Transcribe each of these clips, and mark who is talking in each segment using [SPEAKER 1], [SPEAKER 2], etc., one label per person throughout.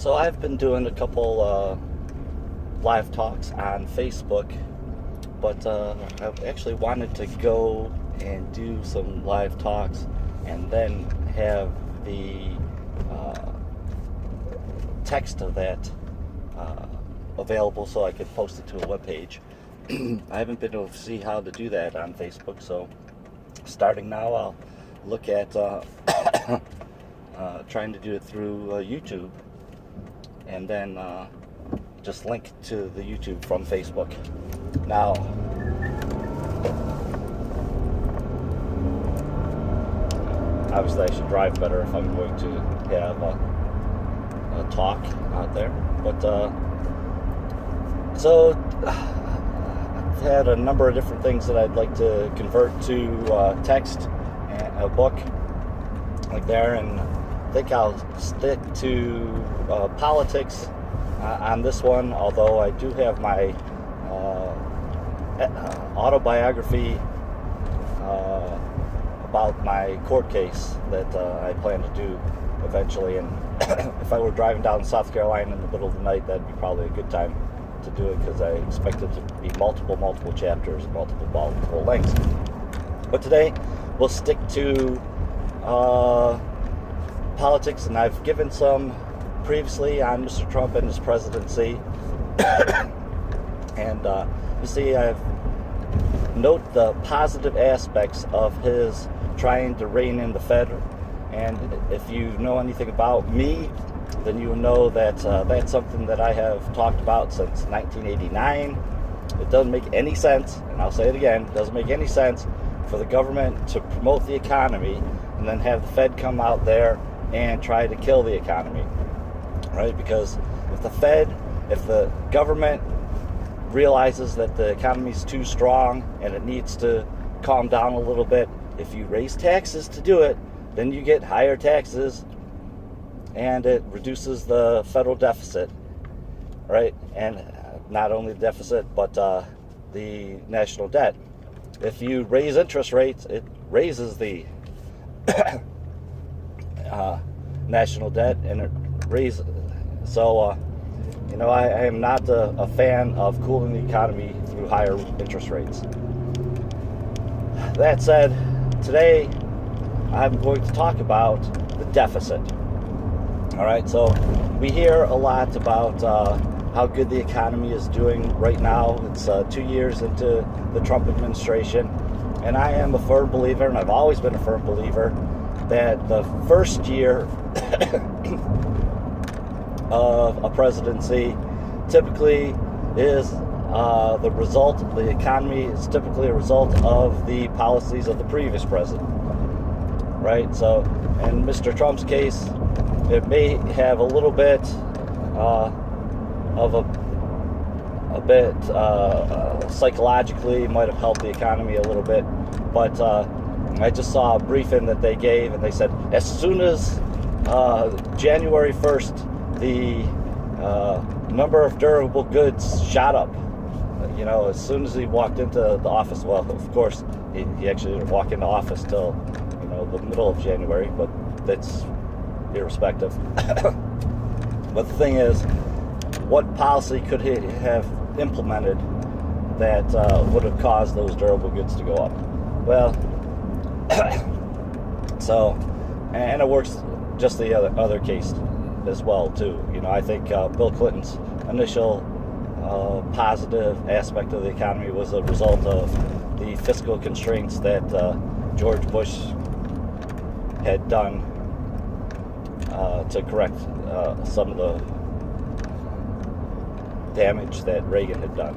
[SPEAKER 1] So I've been doing a couple live talks on Facebook, but I actually wanted to go and do some live talks and then have the text of that available so I could post it to a webpage. I haven't been able to see how to do that on Facebook, so starting now I'll look at trying to do it through YouTube, and then just link to the YouTube from Facebook. Now, obviously I should drive better if I'm going to have a talk out there, but so I've had a number of different things that I'd like to convert to text and a book like there, and I think I'll stick to politics on this one, although I do have my autobiography about my court case that I plan to do eventually, and if I were driving down South Carolina in the middle of the night, that'd be probably a good time to do it, because I expect it to be multiple chapters, multiple lengths. But today we'll stick to politics, and I've given some previously on Mr. Trump and his presidency. And you see, I've note the positive aspects of his trying to rein in the Fed. And if you know anything about me, then you know that that's something that I have talked about since 1989. It doesn't make any sense, and I'll say it again, it doesn't make any sense for the government to promote the economy and then have the Fed come out there and try to kill the economy, right? Because if the government realizes that the economy is too strong and it needs to calm down a little bit, if you raise taxes to do it, then you get higher taxes, and it reduces the federal deficit, right? And not only the deficit, but the national debt. If you raise interest rates, it raises the national debt, and it raises. So, I am not a fan of cooling the economy through higher interest rates. That said, today I'm going to talk about the deficit. All right, so we hear a lot about how good the economy is doing right now. It's 2 years into the Trump administration, and I am a firm believer, and I've always been a firm believer, that the first year of a presidency typically is the result, the economy is typically a result of the policies of the previous president, right? So in Mr. Trump's case, it may have a little bit of a bit psychologically might have helped the economy a little bit, but I just saw a briefing that they gave, and they said as soon as January 1st, the number of durable goods shot up. As soon as he walked into the office, well, of course, he actually didn't walk into office till, the middle of January, but that's irrespective. But the thing is, what policy could he have implemented that would have caused those durable goods to go up? Well, so, and it works just the other case as well too. I think Bill Clinton's initial positive aspect of the economy was a result of the fiscal constraints that George Bush had done to correct some of the damage that Reagan had done,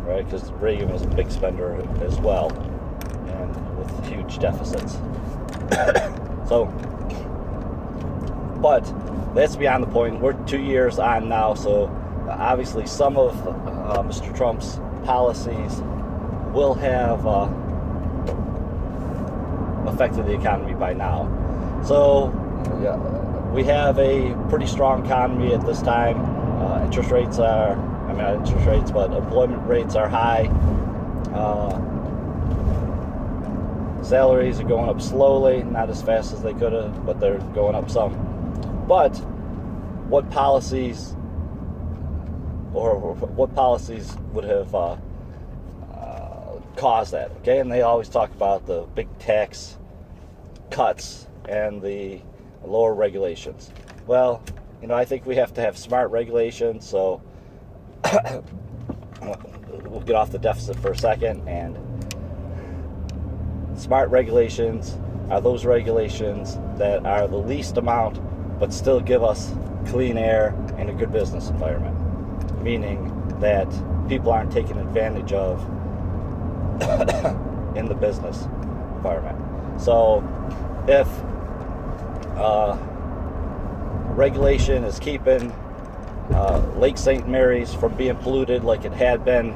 [SPEAKER 1] right? Because Reagan was a big spender as well, and with huge deficits. So, but that's beyond the point. We're 2 years on now, so obviously some of Mr. Trump's policies will have affected the economy by now. So we have a pretty strong economy at this time. Employment rates are high. Salaries are going up slowly, not as fast as they could have, but they're going up some. But what policies would have caused that. Okay, and they always talk about the big tax cuts and the lower regulations. Well, I think we have to have smart regulations. So we'll get off the deficit for a second. And smart regulations are those regulations that are the least amount but still give us clean air and a good business environment, meaning that people aren't taken advantage of in the business environment. So if regulation is keeping Lake St. Mary's from being polluted like it had been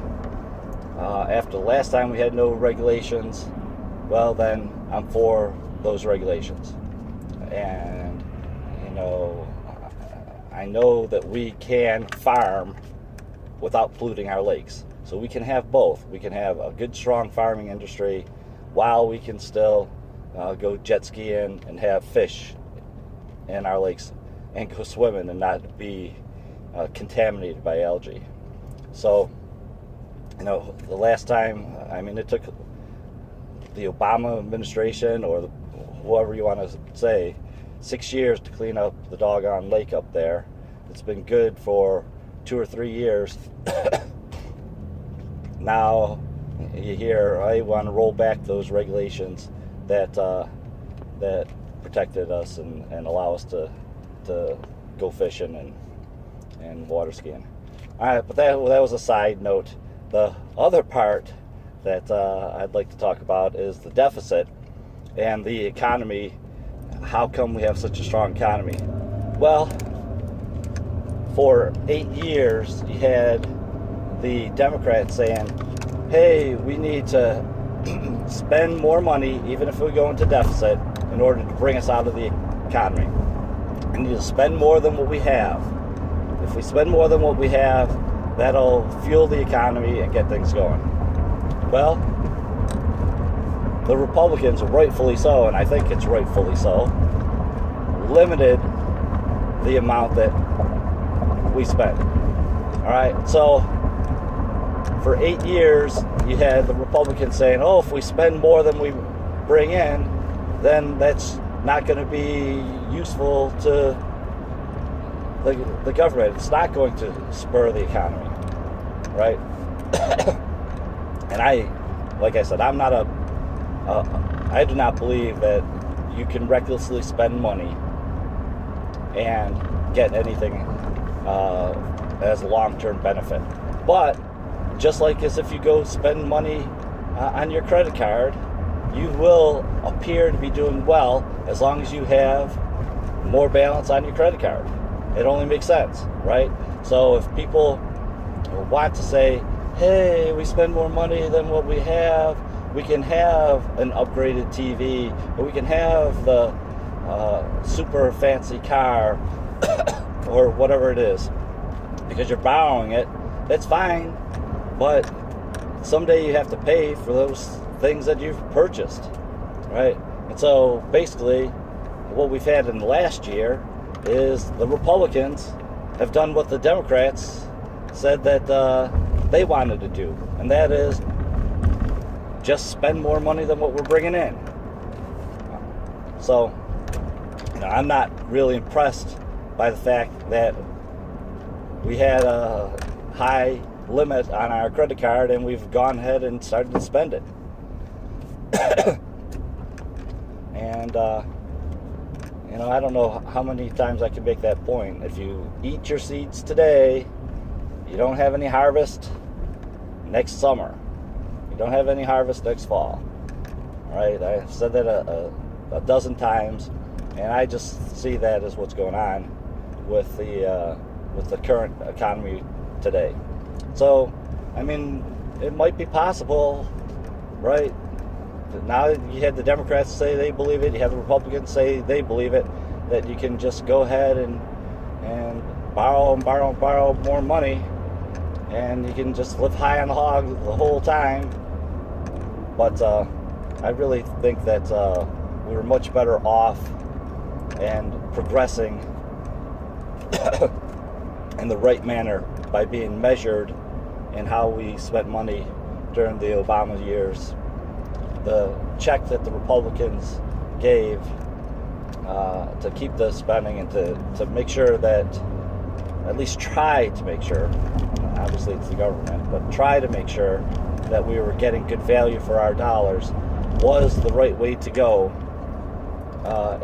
[SPEAKER 1] after the last time we had no regulations, well, then I'm for those regulations. And I know that we can farm without polluting our lakes. So we can have both. We can have a good, strong farming industry while we can still go jet skiing and have fish in our lakes and go swimming and not be contaminated by algae. So, the last time, it took the Obama administration or whoever you want to say 6 years to clean up the doggone lake up there. It's been good for 2 or 3 years. Now you hear I want to roll back those regulations that protected us and allow us to go fishing and water skiing. All right, but that was a side note. The other part that I'd like to talk about is the deficit and the economy. How come we have such a strong economy? Well, for 8 years, you had the Democrats saying, hey, we need to spend more money, even if we go into deficit, in order to bring us out of the economy. We need to spend more than what we have. If we spend more than what we have, that'll fuel the economy and get things going. Well, the Republicans, rightfully so, and I think it's rightfully so, limited the amount that we spend. All right, so for 8 years, you had the Republicans saying, oh, if we spend more than we bring in, then that's not going to be useful to the government. It's not going to spur the economy, right? And like I said, I do not believe that you can recklessly spend money and get anything as a long-term benefit. But just like as if you go spend money on your credit card, you will appear to be doing well as long as you have more balance on your credit card. It only makes sense, right? So if people want to say, hey, we spend more money than what we have, we can have an upgraded TV, or we can have the super fancy car, or whatever it is, because you're borrowing it, that's fine, but someday you have to pay for those things that you've purchased, right? And so basically what we've had in the last year is the Republicans have done what the Democrats said that they wanted to do, and that is just spend more money than what we're bringing in. So, I'm not really impressed by the fact that we had a high limit on our credit card and we've gone ahead and started to spend it. And, I don't know how many times I can make that point. If you eat your seeds today, you don't have any harvest next summer. You don't have any harvest next fall. All right, I've said that a dozen times, and I just see that as what's going on with the current economy today. So, it might be possible, right? Now you had the Democrats say they believe it, you have the Republicans say they believe it, that you can just go ahead and borrow more money, and you can just live high on the hog the whole time. But I really think that we were much better off and progressing in the right manner by being measured in how we spent money during the Obama years. The check that the Republicans gave to keep the spending and to make sure that, at least try to make sure, obviously it's the government, but try to make sure that we were getting good value for our dollars, was the right way to go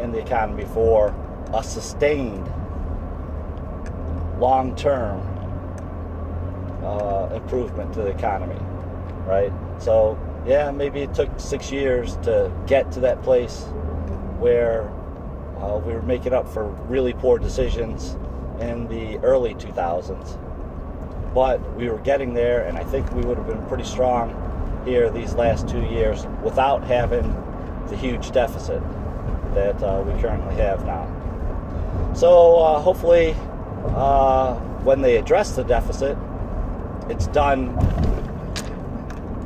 [SPEAKER 1] in the economy for a sustained long-term improvement to the economy, right? So yeah, maybe it took 6 years to get to that place where we were making up for really poor decisions in the early 2000s, but we were getting there, and I think we would have been pretty strong here these last 2 years without having the huge deficit that we currently have now. So hopefully when they address the deficit, it's done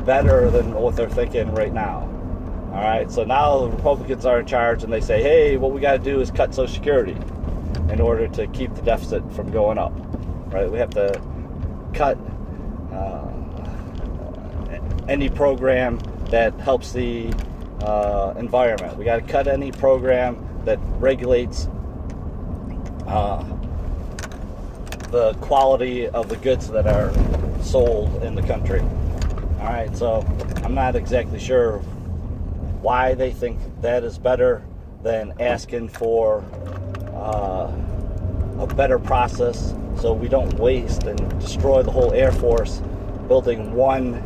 [SPEAKER 1] better than what they're thinking right now. All right, so now the Republicans are in charge, and they say, hey, what we got to do is cut Social Security in order to keep the deficit from going up, right? We have to cut any program that helps the environment. We got to cut any program that regulates the quality of the goods that are sold in the country. All right, so I'm not exactly sure why they think that is better than asking for a better process so we don't waste and destroy the whole Air Force building one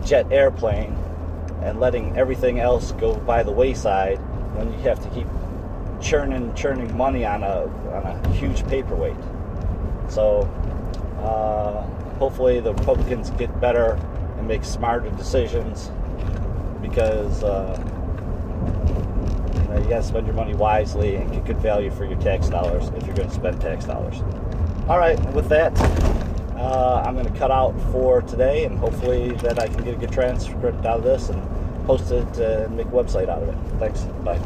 [SPEAKER 1] jet airplane and letting everything else go by the wayside when you have to keep churning money on a huge paperweight. So hopefully the Republicans get better and make smarter decisions, because you got to spend your money wisely and get good value for your tax dollars if you're going to spend tax dollars. All right, with that, I'm going to cut out for today, and hopefully that I can get a good transcript out of this and post it and make a website out of it. Thanks. Bye.